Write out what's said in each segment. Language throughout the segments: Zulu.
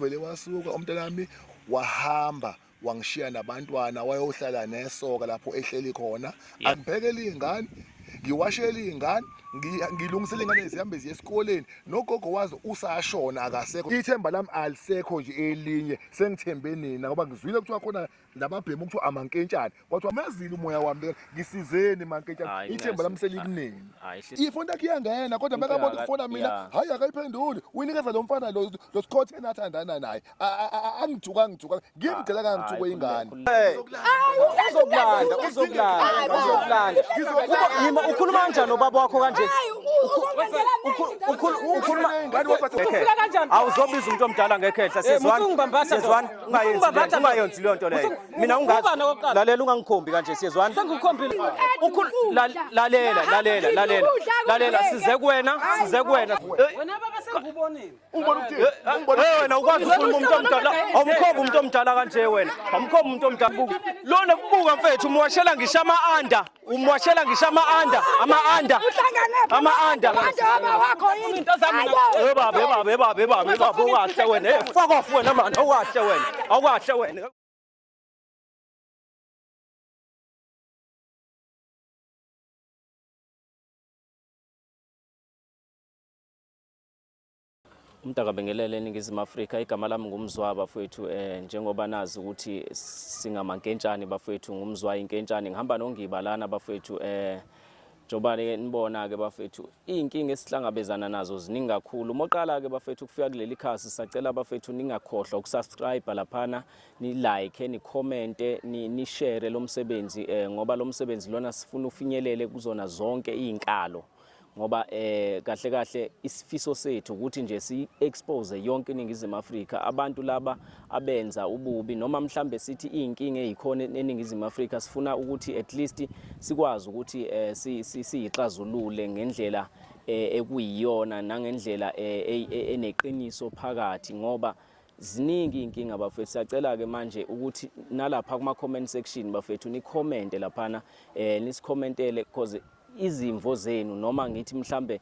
uvele wasuka umntanami wahamba wangishiya nabantwana wayohlala nesoka lapho ehleli khona angiphekele izingane ngiwashela izingane ngilungisele ingane zihambe ziye esikoleni nogogo wazo usashona akasekho ithemba lami alisekho nje elinye sengithembe nina ngoba ngizwile kuthiwa khona lababhemu kuthiwa amankentshane kwathiwa mazile umoya wami ngisizeni mankentshane ithemba lami selikunini ifoni yakhe iyangena kodwa bekabona ukufona mina hayi akayiphenduli uyinikeza lo mfana lo Scott enathandana naye angijuka ngimdela kangijukwe ingane uzokulanda yima ukhuluma kanjani nobaba wakho kanje ukhuluma awuzobiza umuntu omdala ngekhehla siyezwana ungayenzi leyo nto leyo mina ungathi lalela ungangikhombi kanje siyezwana lalela size kuwena wena baba sengubonile wena ukwazi ukukhuluma umuntu omdala awumkhombi umuntu omdala kanje wena awumkhombi umuntu omdala lona kubuka mfethu umwashela ngisho ama-anda baba ukahle wena fuck off wena mani awukahle wena Umntaka Bengelele eNingizimu Afrika igama lami ngumzwa bafowethu njengoba nazi ukuthi singamankentshane bafowethu ngumzwa inkentshane ngihamba nongiba lana bafowethu njoba nibona ke bafowethu inkinga esihlangabezana nazo ziningi kakhulu moqala ke bafowethu kufika kuleli khasi sacela bafowethu ningakhohlwa ukusubscribe laphana ni like ni comment ni share lo msebenzi ngoba lo msebenzi lona sifuna ufinyelele kuzona zonke izinkalo ngoba kahle isifiso sethu ukuthi nje si expose yonke iNingizimu Afrika abantu laba abenza ububi noma mhlambe sithi inkinga ezikhona eNingizimu Afrika sifuna ukuthi at least sikwazi ukuthi siyixazulule ngendlela ekuyiyona nangendlela eneqiniso phakathi ngoba ziningi inkinga bafethu siyacela ke manje ukuthi nalapha kuma comment section bafethu ni comment laphana nisikhomentele because izimvo zenu noma ngithi mhlambe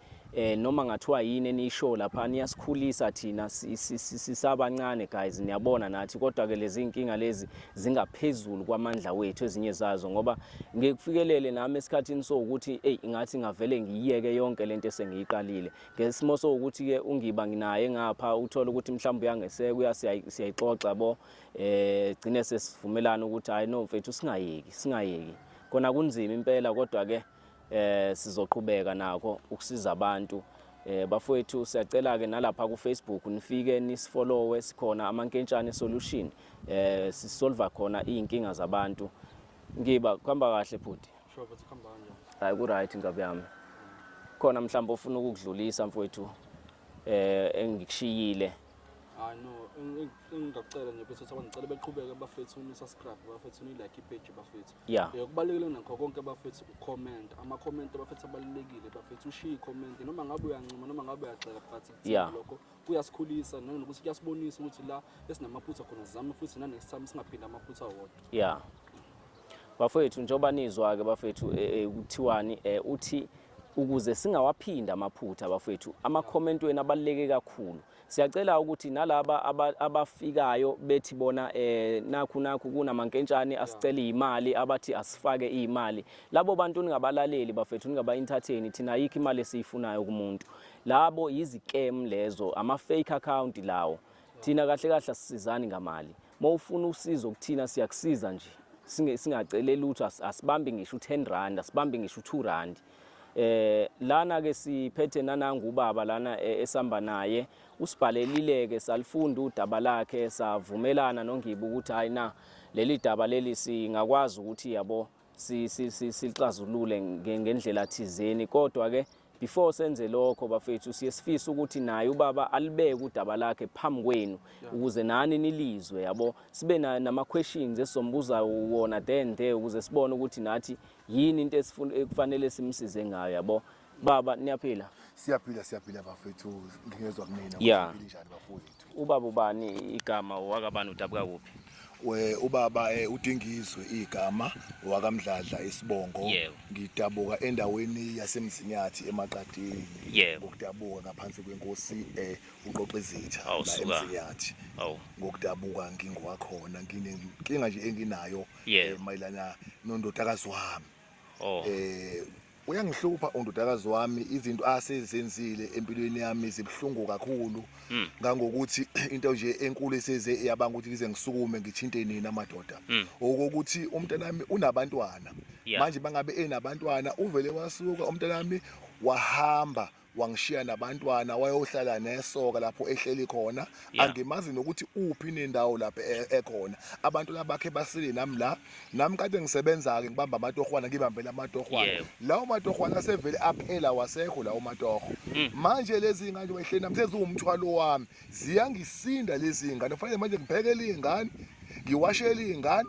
noma ngathiwa yini enisho lapha niyasikhulisa thina sisabancane guys niyabona nathi kodwa ke lezi inkinga lezi zingaphezulu kwamandla wethu ezinye zazo ngoba ngikufikelele nami esikhathini so ukuthi ingathi ngavele ngiyiyeke yonke lento esengiyiqalile ngesimo so ukuthi ke ungiba nginaye ngapha uthola ukuthi mhlambe uyangeseka siyayixoxa bo gcine sesivumelana ukuthi hayi no mfethu singayeki kona kunzima impela kodwa ke sizoqhubeka nako ukusiza abantu bafowethu siyacela ke nalapha ku Facebook nifike nisifollowe sikhona amankentshane solution sisolve khona izinkinga zabantu ngiba kuhamba kahle futhi sure but kuhamba kanjani hayi ku right ngabe yami khona mhlawumbe ufuna ukudlulisa mfowethu engikushiyile no engicela nje bese ngicela beqhubeke bafethu subscribe bafethu ni like page bafethu kubalekile nakho konke bafethu ucomment ama comment bafethu abalekile bafethu ushiye comment noma ngabe uyancima noma ngabe uyagxeka phakathi lokho kuyasikhulisa nanokuthi kuyasibonisa ukuthi la esinamaphutha khona sizame futhi next time singaphinda amaphutha wodwa bafethu njoba nizwa ke bafethu ukuthiwani uthi ukuze singawaphinda amaphutha bafethu ama comment wena abaleke kakhulu siyacela ukuthi nalaba abafikayo bethi bona nakhu kunamankentshane asicela imali abathi asifake imali labo bantu ningabalaleli bafethu ningaba entertain thina yikho imali esiyifunayo kumuntu labo yizicam lezo ama fake account lawo thina kahle sisizani ngamali mawufuna usizo kuthina siyakusiza nje singacela lutho asibambi ngisho 10 rand asibambi ngisho 2 rand lana ke siphethe nananga ubaba lana esamba naye usibhalelile ke salifunda udaba lakhe savumelana nongiba ukuthi hayi na leli daba leli singakwazi ukuthi yabo silixazulule ngendlela thizeni kodwa ke before senze lokho bafethu siyesifisa ukuthi naye ubaba alibeke udaba lakhe phambi kwenu ukuze nani nilizwe yabo sibe nama questions esizombuza wona dende ukuze sibone ukuthi nathi yini into ekufanele simsize ngayo yabo baba niyaphila siyaphila bafethu ngingezwe kunina njani bafowethu ubaba ubani igama wakabani udabuka kuphi ubaba uDingizwe igama wakamdladla isibongo ngidabuka endaweni yasemzinyathi emaqadini ngokudabuka ngaphansi kwenkosi uQoqezitha la emzinyathi ngokudabuka ngingwakhona nginenkinga nje enginayo mayelana nondodakazi wami uyangihlupha undodakazi wami izinto asezenzile empilweni yami zibhlungu kakhulu ngangokuthi into nje enkulu eseze yabanga ukuthi ngize ngisukume ngithinte nina amadoda ukuthi umntanami unabantwana manje bangabe enabantwana uvele wasuka umntanami wahamba wangishiya nabantwana wayohlala nesoka lapho ehleli khona angimazi nokuthi uphi nendawo lapho ekhona abantu labakhe basile nami kade ngisebenza ke ngibamba amatohwana ngibambela amatohwana lawo matohwana asevele aphela wasekho lawo matoho manje lezi ingane wehleli nami seziwumthwalo wami ziyangisinda lezi ingane kufanele manje ngibhekele izingane ngiwashele izingane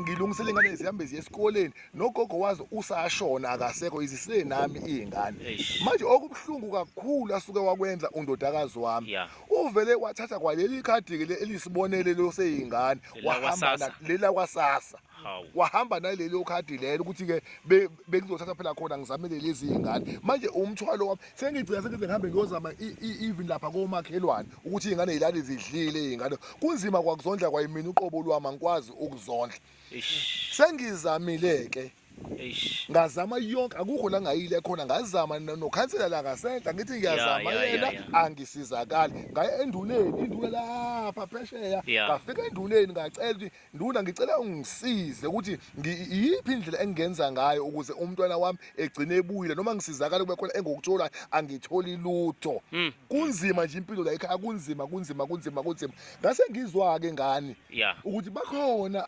ngilungisele ingane zihambe ziye esikoleni nogogo wazi usashona akasekho izisile nami izingane manje okubhlungu kakhulu asuke wakwenza undodakazi wami uvele wathatha kwaleli khadi ke elisibonelelo seyingane wahamba lela kwasasa wahamba nalelo khadi lelo ukuthi ke bekuzothatha phela khona ngizamele lezi izingane manje umthwalo wami sengigcina sengize ngihambe ngiyozama even lapha komakhelwane ukuthi izingane zilali zidlile izingane kunzima kwakuzondla kwayimina uqobo lwami angikwazi ukuzondla sengizamile ke ngazama yonke akukho la ngayile khona ngazama nokhansela la ngasenta ngithi ngiyazama yena angisizakala ngaye enduneni induna lapha phesheya ngafika enduneni ngacela ukuthi nduna ngicela ungisize ukuthi yiphi indlela engenza ngayo ukuze umntwana wami egcine ebuyile noma ngisizakala kube khona engokuthola angitholi lutho kunzima nje impilo la ekhaya kunzima ngase ngizwa ke ngani ukuthi bakhona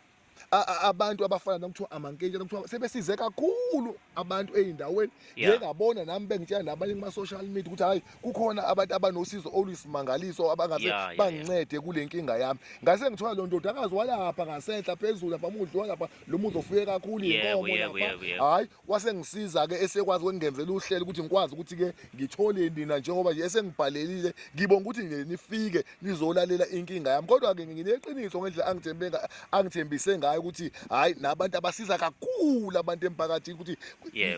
abantu abafana nokuthiwa amankenja nokuthiwa sebesize kakhulu abantu eindaweni ngiyengabona nami bengitshela nabanye kuma social media ukuthi hayi kukhona abantu abanosizo olusimangaliso abangabe bangincede kule nkinga yami ngase ngithola lo ndodakazi walapha ngasenhla phezulu lapha amudlo walapha lo muzi ofuye kakhulu inkomo lapha hayi wasengisiza ke esekwazi ukungenzela uhlelo ukuthi ngikwazi ukuthi ke ngithole nina njengoba nje esengibhalelile ngibonga ukuthi nifike nizolalela inkinga yami kodwa ke ngineqiniso ngendlela angithembise ngayo ukuthi hayi nabantu abasiza kakhulu abantu emphakathini ukuthi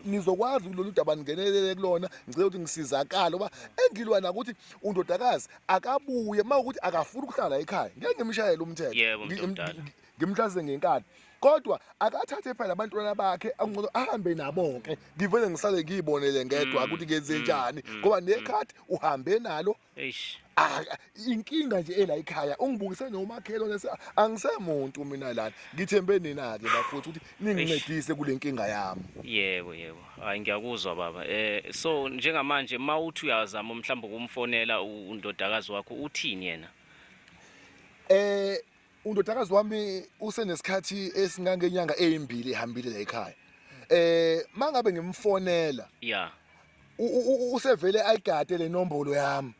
nizokwazi kulolu daba ningenelele kulona ngicela ukuthi ngisizakala ngoba engilwana ukuthi undodakazi akabuye mawukuthi akafuna ukuhlala ekhaya ngeke ngimshayele umthetho ngimhlaze ngenkani kodwa akathathe phela abantwana bakhe angcono ahambe nabo ke ngivele ngisale ngiyibonele ngedwa ukuthi ngenze njani ngoba nekhadi uhambe nalo inkinga nje ela ekhaya ungibukise nomakhelwane angisemuntu mina lana ngithembe nina ke bafuthu ukuthi ningincedise kule nkinga yami yebo hayi ngiyakuzwa baba so njengamanje mawuthi uyazama mhlawumbe ukumfonela undodakazi wakho uthini yena undodakazi wami usenesikhathi esingangenyanga ezimbili ehambile la ekhaya mangabe ngimfonela usevele ayigade le nombolo yami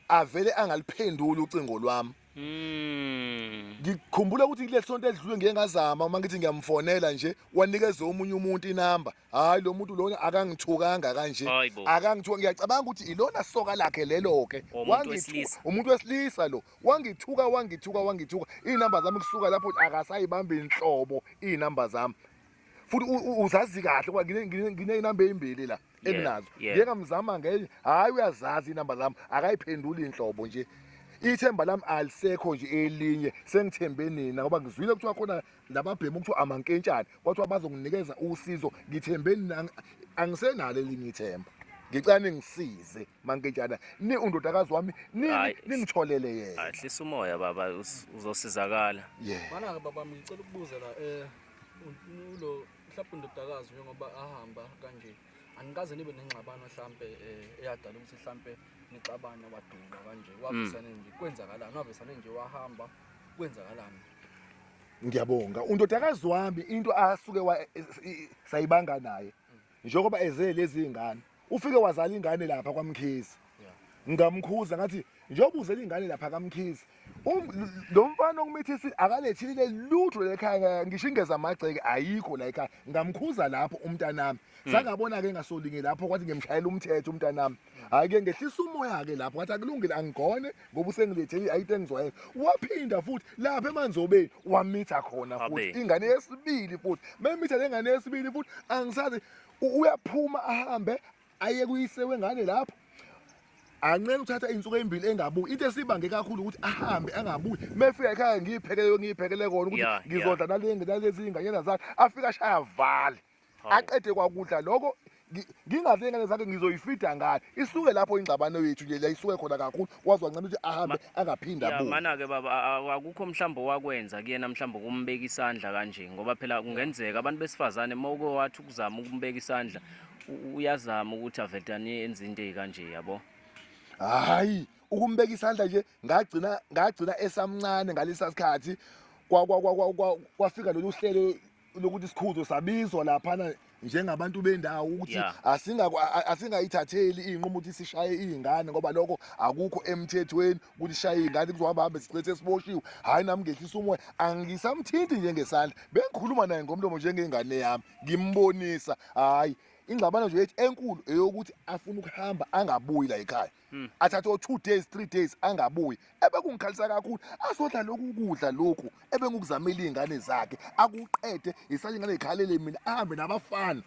avele angaliphenduli ucingo lwami ngikhumbula ukuthi kule sonto edlule ngeke ngazama uma ngithi ngiyamfonela nje wanikeza omunye umuntu inamba hayi lo muntu lona akangithukanga kanje akangithuka ngiyacabanga ukuthi ilona soka lakhe lelo ke umuntu wesilisa lo wangithuka inamba zami kusuka lapho akasayibambi inhlobo inamba zami futhi uzazi kahle ngoba ngine inamba ezimbili la enginazo ngeke ngamzama ngeke hayi uyazazi inamba zami akayiphenduli inhlobo nje ithemba lami alisekho nje elinye sengithembe nina ngoba ngizwile kuthiwa khona lababhemu kuthiwa amankentshane kwathiwa bazonginikeza usizo ngithembe nina angisenalo elinye ithemba ngicela ningisize mankentshana ni undodakazi wami ningitholele yena ahlisa umoya baba uzosizakala mana ke baba ngicela ukubuza la ulo mhlawumbe undodakazi njengoba ahamba kanje anikaze nibe nengxabano mhlambe eyadala ukuthi mhlambe nixabana waduma kanje wafisane nje kwenzakalani wavesane nje wahamba kwenzakalani ngiyabonga undodakazi wami into asuke sayibanga naye njengoba eze lezi ingane ufike wazala ingane lapha kwaMkhize ngamkhuza ngathi njengoba uzele ingane lapha kaMkhize lo mfana okumithisi akalethile lutho lekhaya ngisho ingeza amagceke ayikho la ekhaya ngamkhuza lapho umntanami sakabona ke ngasolinge lapho kwathi ngimshayela umthetho umntanami hayi ke ngehlisa umoya ke lapho kwathi akulungile angigone ngoba usengilethele ayite engizwayo waphinda futhi lapha emanzobeni wamitha khona futhi ingane yesibili futhi memitha lengane yesibili futhi angisazi uyaphuma ahambe aye kuyise wengane lapho ancela ukuthatha insuku ezimbili engabuyi into esibange kakhulu ukuthi ahambe angabuyi mefika ekhaya ngiyiphekele kona ukuthi ngizodla nalezi inganyana zakhe afika ashaya vale aqede kwakudla lokho ngingazi ingane zakhe ngizoyifida ngani isuke lapho ingxabano yethu nje la isuke khona kakhulu wazwa ngicela ukuthi ahambe angaphinda abuye mana ke baba akukho mhlambo wakwenza kuyena mhlambo kumbeka isandla kanje ngoba phela kungenzeka abantu besifazane mawuke wathi ukuzama ukumbeka isandla uyazama ukuthi avetani yenze into ezikanje yabo hayi ukumbeka isandla nje ngagcina esamncane ngalesa sikhathi kwafika lolu hlelo lokuthi sikhuzo sabizwa laphana njengabantu bendawo ukuthi asingayithatheli inqumo ukuthi sishaye izingane ngoba lokho akukho emthethweni ukuthi shaye izingane kuzohamba hambe sicethe siboshiwe hayi nami ngehlisa umoya angisamthinti njengesandla bengikhuluma naye ngomlomo njengengane yami ngimbonisa hayi ingxabano nje yethi enkulu eyokuthi afuna ukuhamba angabuyi la ekhaya athathe 2 days 3 days angabuyi ebekungikhalisa kakhulu asodla lokhu kudla lokhu ebengukuzamela izingane zakhe akuqede isanje ingane ikhalele mina ahambe nabafana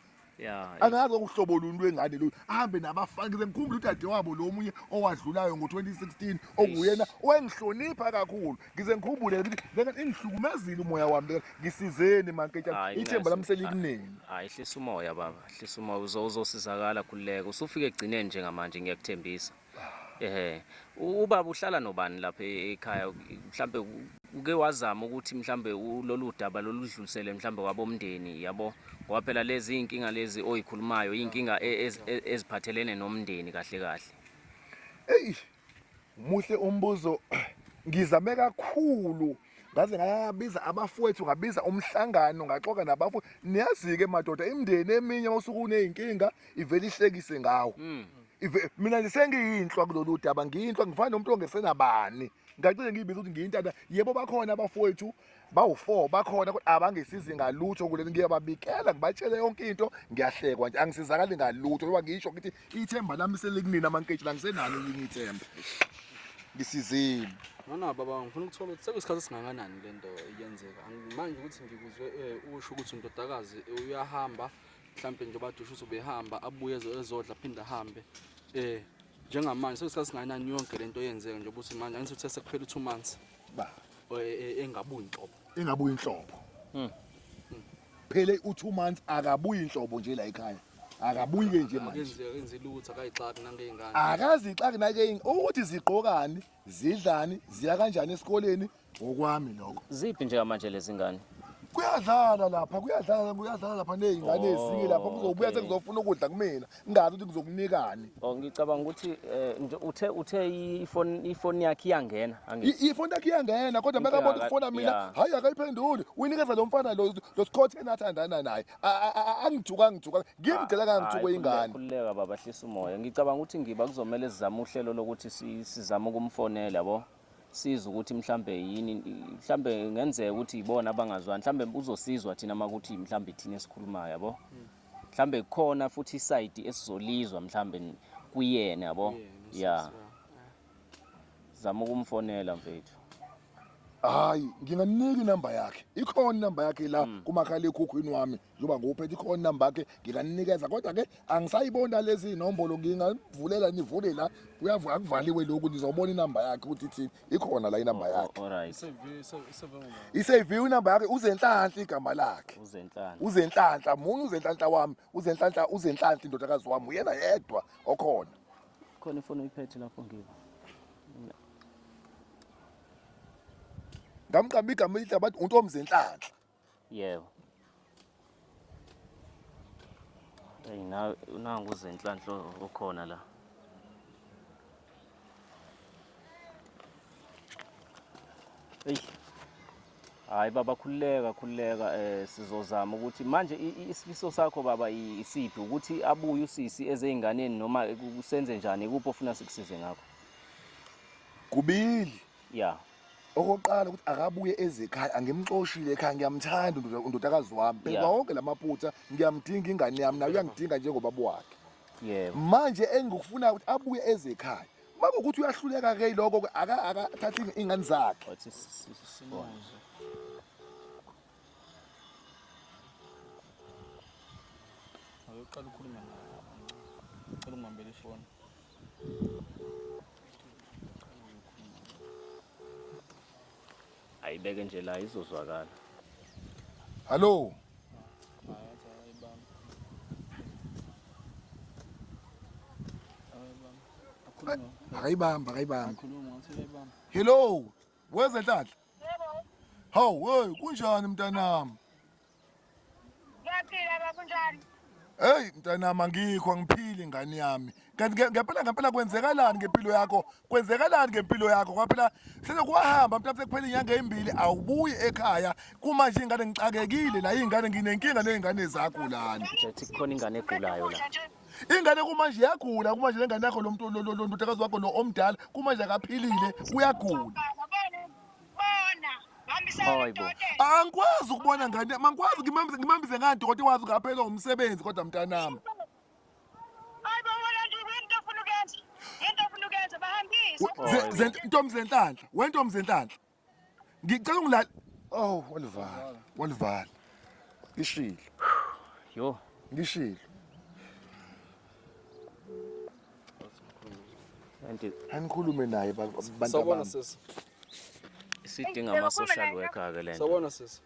angazi ukuhlobo luni lwengane lo ahambe nabafana ngize ngikhumbula udade wabo lo munye owadlulayo ngo2016 okuyena owengihlonipha kakhulu ngize ngikhumbule ukuthi ngeke ingihlukumezile umoya wami ngisizeni manketha ithemba lami selikunene hayi hlisa umoya baba hlisa umoya uzosizakala khululeka usufike egcineni njengamanje ngiyakuthembisa ubaba uhlala nobani lapha ekhaya mhlambe uke wazama ukuthi mhlambe lolu daba loludlulisele mhlambe kwabomndeni yabo ngoba phela lezi inkinga lezi oyikhulumayo inkinga eziphathelene nomndeni kahle kahle muhle umbuzo ngizame kakhulu ngaze ngayabiza abafowethu ngabiza umhlangano ngaxoxa nabafowethu niyazi ke madoda imndeni eminye masuku uneyinkinga ivela ihlekise ngawo mina ngisengiyinhlwa kulolu daba ngiyinhlwa ngifana nomuntu ongesenabani ngacike ngiyibiza ukuthi ngiyintanda yebo bakhona abafowethu bawu4 bakhona kodwa abangesizi ngalutho kule ngiyababikela ngibatshele yonke into ngiyahlekwa nje angisizakali ngalutho ngoba ngisho ukuthi ithemba lami selikunina amanketshi la ngisenalo ngithemba ngisizini nona baba ngifuna ukuthola ukuthi sekuyisikhathi singakanani lento iyenzeka manje ukuthi ngikuzwe usho ukuthi undodakazi uyahamba mhlambe nje badusha uzobehamba abuye ezodla phinda ahambe njengamanje sekuyisikhathi singakanani yonke lento yenzeka nje ukuthi manje angithi uthe sekuphela 2 months ba engabuyi inhlobo phele u2 months akabuyi inhlobo nje la ekhaya akabuyi ke nje manje akenze lutho akayixaki nangeyingane akazixaki nake ukuthi ziqokani zidlani ziya kanjani esikoleni ngokwami lokho ziphi nje manje lezi ngane kuyadlala lapha nezingane ezinye lapha kuzobuya sekuzofuna ukudla kumina ngazi ukuthi ngizokunikani ngicabanga ukuthi uthe ifoni yakhe iyangena ifoni yakhe iyangena kodwa bekabona ukufona mina hayi akayiphenduli uyinikeza lo mfana lo Scott enathandana naye angijuka ngimdela kangijukwe ingane khululeka baba hlisa umoya ngicabanga ukuthi ngiba kuzomela sizama uhlelo lokuthi sizama ukumfonela yabo siza ukuthi mhlambe yini mhlambe ngenzeka ukuthi ibona abangazwani mhlambe uzosizwa thina makuthi mhlambe thina esikhulumayo yabo mhlambe khona futhi iside esizolizwa mhlambe kuyena yabo zama ukumfonela mfethu hayi nginganika inamba yakhe ikhona inamba yakhe la kumakhala ekhukhwini wami njoba ngophethe ikhona inamba yakhe nginganikeza kodwa ke angisayibona lezi inombolo ngingavulela nivule la akuvaliwe lokhu nizobona inamba yakhe ukuthi ithini ikhona la inamba yakhe alright isave inamba yakhe uzenhlanhla igama lakhe uzenhlanhla munye uzenhlanhla wami uzenhlanhla indodakazi wami uyena yedwa okhona khona ifoni uyiphethe lapho ngiba ngamqamba igama elithi abantu umuntu omzenhlanhla yebo nangu uzenhlanhla okhona la hayi baba khululeka sizozama ukuthi manje isifiso sakho baba isiphi ukuthi abuye usisi ezeinganeni noma kusenze njani kupho ufuna sikusize ngakho kubili ya okokuqala ukuthi akabuye ezekhaya angimxoshile ekhaya ngiyamthanda undodakazi wami phela Yeah. wonke lamaphutha ngiyamdinga ingane yami nayo uyangidinga njengobaba wakhe yebo manje engikufunayo ukuthi abuye ezekhaya makuthi uyahluleka ke lokho akathatha ingane zakhe wathi sibone Uqala ukukhuluma naye. Ucela ungihambele ifoni. ayibeke nje la izozwakala. hallo akayibamba hello wezenhlanhla hawu hey kunjani mntanami Ngiyaphila baba kunjani? hey mntanami angikho angiphili ngani yami kanti ngempela kwenzekalani ngempilo yakho kwaphela sekuhamba mhlawumbe sekuphela inyanga ezimbili awubuyi ekhaya kuma nje ingane ngicakekile la ingane nginenkinga nezingane zakho lana Ngithi kukhona ingane egulayo la. ingane kuma nje iyagula kuma nje lengane yakho lo muntu lo ndodakazi wakho lo omdala kuma nje akaphilile uyagula Hayi bo. angikwazi ukubona ngane mangikwazi ngimambise ngani dokotela wazi ngaphela umsebenzi kodwa mntanami Hayi bona nje into ofuna ukwenza. Into ofuna ukwenza bahambise. Ntomzenhlanhla wentomzenhlanhla ngicela ungilala oh walivala ngishilo Yo, anti anikhulume naye Sawubona bantu sisi. isidinga ama social worker ke lento. Sawubona sisi.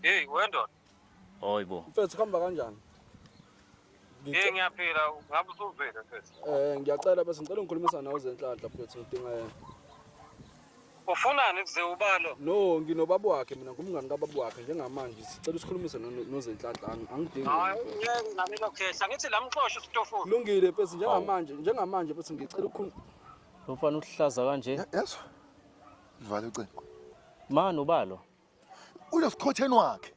Hey, wendo. Hayibo. Mfethu khamba kanjani? Ngiyaphila, ngabe usuvela mfethu. Ngiyacela bese ngicela ungikhulumisa nawe Zenhlanhla mfethu ngidinga yena. Ufunani kuze ubalo? No, nginobaba wakhe mina ngumngani kababa wakhe njengamanje sicela usikhulumise noZenhlanhla angidingi. Hayi, ngeke nami lokhehla. Ngithi lamxoshwa isitofuni. Kulungile mfethu njengamanje mfethu ngicela ukukhuluma. Lofana uhlaza kanje. yezwa ivale ucingo Mani ubalo. ulosikhotheni wakhe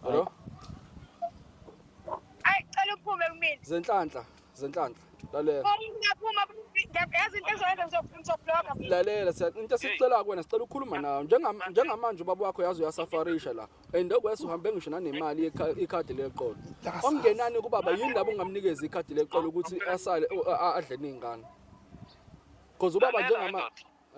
Hello? Hayi cela uphume kumina. Zenhlanhla. Lalela. Ngiyaphuma ngiyazi into ezoyenza ngizobloga. Lalela into esicela kuwena sicela ukukhuluma nawe njengamanje ubaba wakho yazi uyasafarisha la and okwese uhambe ngisho nanemali ikhadi leqolo ongenani kubaba yini labo ungamnikeza ikhadi leqolo ukuthi asale adle ningane because ubaba njengama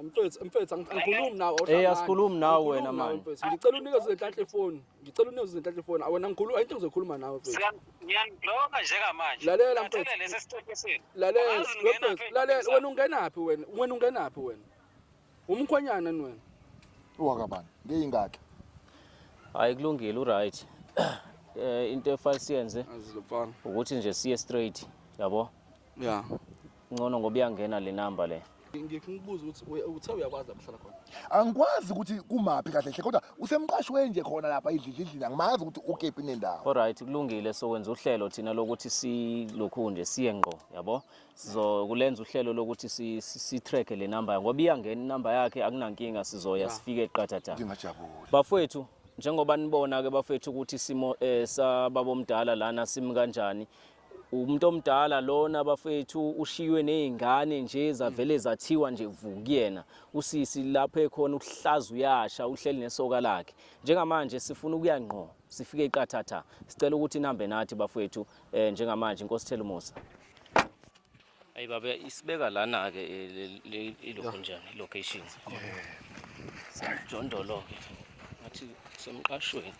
mfethu angikhulumi nawe asikhulumi nawe wena manje. ngicela unikeze Zenhlanhla ifoni awena ngikhuluma into ngizokhuluma nawe mfethu Ngiyangibloka njengamanje. Lalela mfethu. Ngicela lesi sitofuni. lalela wena ungenaphi wena umkhwenyana ni wena wakabani ngeyingakhe Hayi kulungile uright. Into efile siyenze azizofana ukuthi nje siye straight, yabo? yeah Ngcono ngoba iyangena le number le. ngikubuza ukuthi uthe uyakwazi ukuhlala khona angikwazi ukuthi kumaphi kahle hle kodwa usemqashweni nje khona lapha idlidlidlini angimazi ukuthi ukephi nendawo Alright kulungile sokwenza uhlelo thina lokuthi silokhu nje siye ngqo, yabo? Sizokulenza uhlelo lokuthi si track le number ngoba iyangena inamba yakhe akunankinga sizoya sifike eqathatha. ngingajabula Bafowethu njengoba nibona ke bafowethu ukuthi simo sababa omdala lana simi kanjani. Umuntu omdala lona bafethu ushiywe nezingane nje zavele zathiwa nje vukuyena usisi lapho ekhona ukuhlaza uyasha uhleli nesoka lakhe njengamanje sifuna ukuyangqo sifike eqathatha sicela ukuthi inambe nathi bafethu njengamanje Nkosi Thela Musa ayi baba isibeka lana ke ilokho njani location Jondolo ke ngathi semqashweni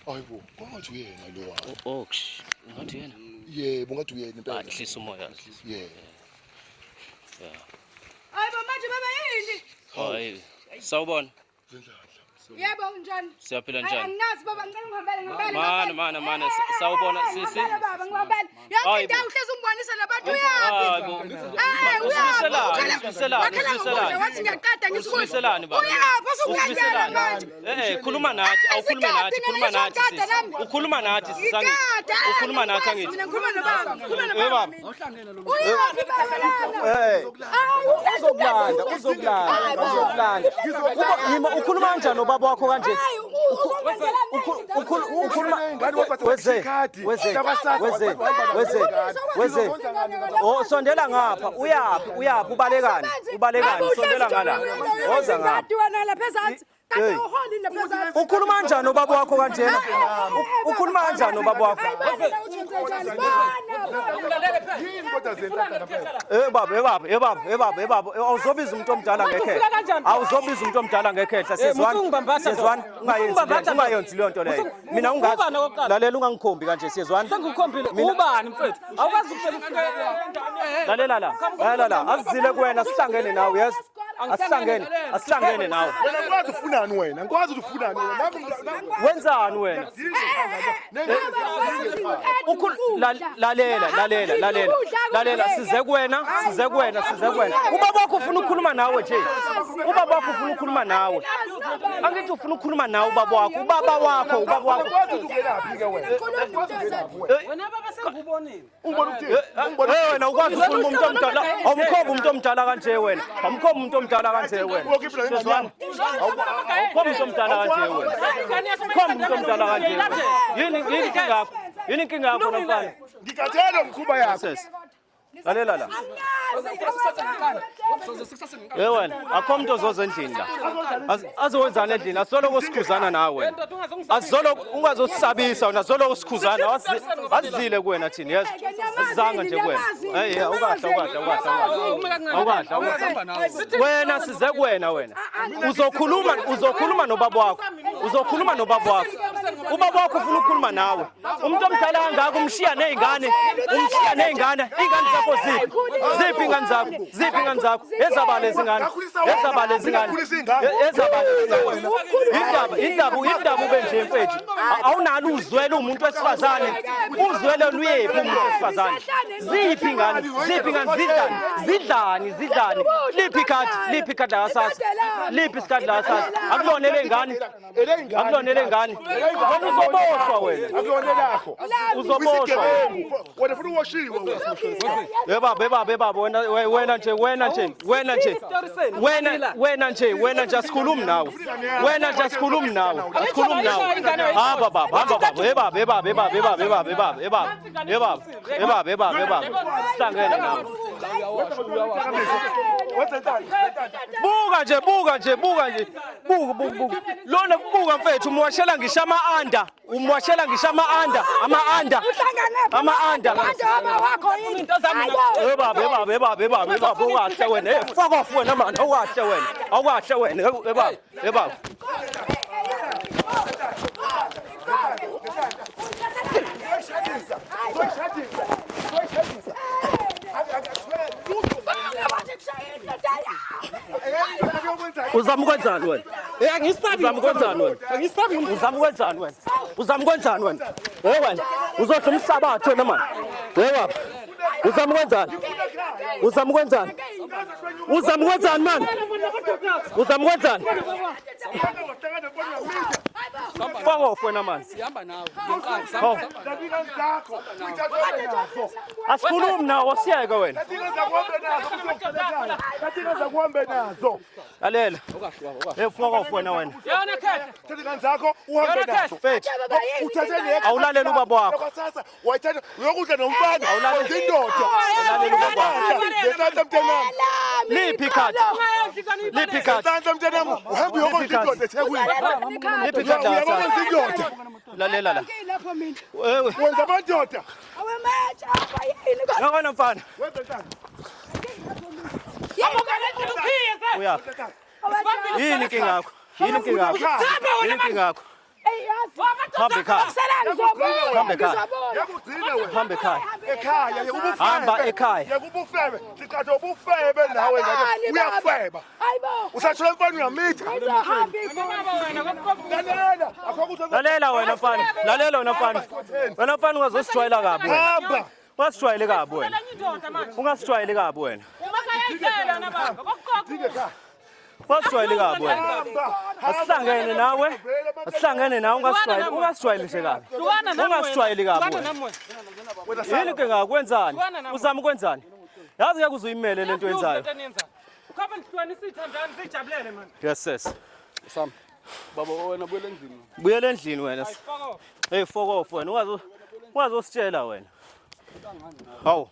ayibo kwathi uyena lo oh ngathi yena yebo ngathi uyena impela ahlisa umoya yeah Hayi manje baba yini? hayi sawubona Yebo unjani? siyaphila njani Anginazi baba ngicela ngihambele. Mana sawubona sisi Baba ngihambele. Yonke indawo uhlezi ungibonisa labantu wathi ngiyaqada Ususelani baba? Uyapha usungiyala manje. Khuluma nathi awukhulume nathi ukhuluma nathi sisange ukhuluma nathi angithi Mina ngikhuluma nobaba. baba Uyaphi baba lana? uzokulanda ukhuluma kanjani nobaba wakho kanje Hayi Oh, sondela ngapha, uyaphi ubalekani, sondela ngala. Woza ngapha. Ukhuluma kanjani ubaba wakho kanjena? Ukhuluma kanjani ubaba wakho? Baba, awuzobiza umuntu omdala ngekhehla. Awuzobiza umuntu omdala ngekhehla, siyezwana. Ungayenzi leyo nto leyo. Mina ungathi lalela ungangikhombi kanje, siyezwana. Sengikhombile ubani mfethu? Awukazi ukufika Lalela, asizile kuwena sihlangene nawe, yes. Asihlangene nawe. Wena ngikwazi ufunani wena? Ngikwazi ufunani wena? Wenzani wena? Lalela, size kuwena. Ubaba wakho ufuna ukukhuluma nawe nje. Ubaba wakho ufuna ukukhuluma nawe. Angithi ufuna ukukhuluma nawe ubaba wakho. Ubaba wakho. Ngikwazi ukelaphi ke wena? wena baba sengikubonile. Wena ukwazi ukukhuluma umuntu omdala. Awumkhomba umuntu omdala kanje wena. Awumkhomba umuntu omdala kanje wena. Awumkhomba umuntu omdala kanje wena. Khomba umuntu omdala kanje. Yini inkinga yakho nafana? ngikathela umkhuba yakho. Lalela la. Wena, akho umuntu ozoza endlini la. Azowenzana endlini, asoloko sikhuzana nawe. Azoloko ungazosisabisa wena, azoloko sikhuzana. Azile kuwena thini, yes. Sizanga nje kuwena. Hey, awukahla. Wena size kuwena wena. Uzokhuluma nobaba wakho. Ubaba wakho ufuna ukukhuluma nawe. Umuntu omdala kangaka umshiya nezingane. Ingane zakho ziphi ingane zakho? Ezabale izingane. Indaba ube nje mfethu. Awunalo uzwele umuntu wesifazane. Uzwele luyephi umuntu wesifazane? Ziphi ingane zidlani. Liphi ikhadi lakasasa? Liphi isikhathi lakasasa? Akulonele ingane. Wena uzoboshwa wena. Akuyonelakho. Uzoboshwa. Wena futhi uwashiwe wena. Beba wena nje asikhulumi nawe. Beba. Sihlangene nawe. Buka nje. Lona buka mfethu umwashela ngisho ama-anda. Ama-anda. Beba. Ukahle wena. Fuck off wena man. Awukahle wena. Beba. Uzama ukwenzani wena? Uzama ukwenzani wena? Wena uzothi umhlabathi wena man. Wena uzama ukwenzani man? Fuck off wena man. Sihamba nawe ngenkani. Asikhulumi nawe siyeke wena. Kuhambe nazo. Lalela. Fuck off wena. Yona khetha. Thatha zakho uhambe nazo. Mfethu. Uthathele awulalela ubaba wakho. Sasa wayithatha uyokudla nomfana. Awulalela indoda. Awulalela ubaba wakho. Ngezandla mntanami. Liphi ikhadi? Ngezandla mntanami. Uhamba uyokudla indoda eThekwini. Liphi ikhadi uyokudla indoda. Lalela la. Wenza amadoda. Ngakona mfana. Uya. Yini inkinga yakho? Hambe ekhaya. Hamba ekhaya. Yakubufebe. Sikade ubufebe nawe ngabe uyafeba. Usathola mfana uyamitha. Lalela wena mfana. Wena mfana ungazosijwayela kabi wena. Hamba. Ungasijwayeli kabi wena. Ungasijwayeli kabi wena. Wasijwayele kabi wena. Asihlangene nawe ungasijwayeli nje kabi. Ungasijwayeli kabi wena. Yini ke ngakwenzani? Uzama ukwenzani? Yazi ngeke uzuyimele lento yenzayo. Ukhapha ndhlwana isithandani sijabulele man. Yes sis. Sam. Baba wena buyela endlini. Buyela endlini wena. Hey fuck off wena. Ungazositshela wena. Hawu.